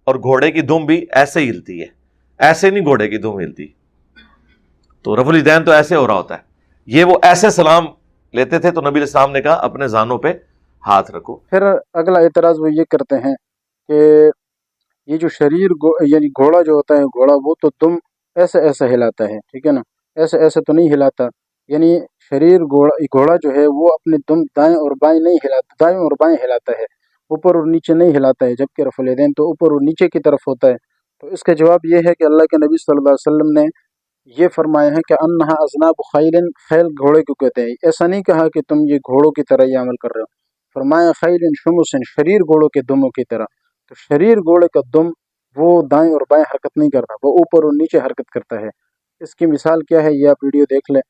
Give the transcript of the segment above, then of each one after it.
اور گھوڑے کی دم بھی ایسے ہی ہلتی ہے، ایسے نہیں گھوڑے کی دم ہلتی. تو رفع الیدین تو ایسے ہو رہا ہوتا ہے. یہ وہ ایسے سلام لیتے تھے تو نبی علیہ السلام نے کہا اپنے زانوں پہ ہاتھ رکھو. پھر اگلا اعتراض وہ یہ کرتے ہیں کہ یہ جو شریر یعنی گھوڑا جو ہوتا ہے، گھوڑا وہ تو دم ایسے ایسے ہلاتا ہے، ٹھیک ہے نا، ایسے ایسے تو نہیں ہلاتا. یعنی شریر گھوڑا جو ہے وہ اپنے دم دائیں اور بائیں نہیں ہلاتا، دائیں اور بائیں ہلاتا ہے، اوپر اور نیچے نہیں ہلاتا ہے، جبکہ رفع الیدین تو اوپر اور نیچے کی طرف ہوتا ہے. تو اس کا جواب یہ ہے کہ اللہ کے نبی صلی اللہ علیہ وسلم نے یہ فرمایا ہے کہ انہا اذناب خیل، خیل گھوڑے کو کہتے ہیں. ایسا نہیں کہا کہ تم یہ گھوڑوں کی طرح یہ عمل کر رہے ہو، فرمایا خیل شمس، شریر گھوڑوں کے دموں کی طرح. تو شریر گھوڑے کا دم وہ دائیں اور بائیں حرکت نہیں کرتا، وہ اوپر اور نیچے حرکت کرتا ہے. اس کی مثال کیا ہے یہ آپ ویڈیو دیکھ لیں.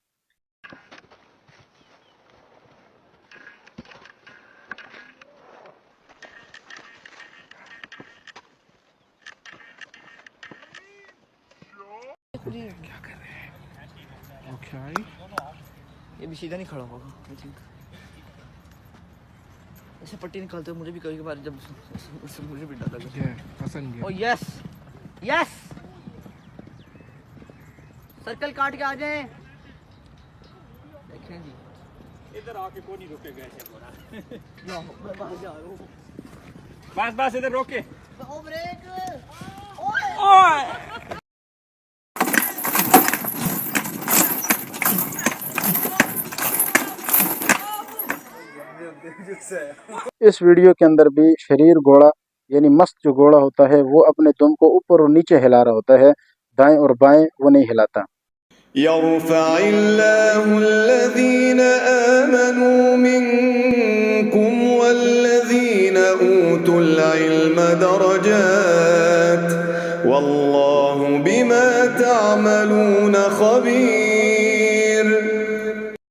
کیا کر رہے ہیں؟ یہ بھی سیدھا نہیں کھڑا ہوگا، ایسے پٹی نکالتے ہو. مجھے بھی کبھی کبھار جب مجھے بھی ڈر لگا. او یس یس، سرکل کاٹ کے آ جائیں. دیکھیں جی ادھر آ کے کون نہیں روکے گئے تھے. میں باہر جا رہا ہوں. بس بس ادھر روکے. او بریک. اس ویڈیو کے اندر بھی شریر گھوڑا یعنی مست جو گھوڑا ہوتا ہے وہ اپنے دم کو اوپر اور نیچے ہلا رہا ہوتا ہے، دائیں اور بائیں وہ نہیں ہلاتا. يرفع الله الذين آمنوا منكم والذين أوتوا العلم درجات والله بما تعملون خبير.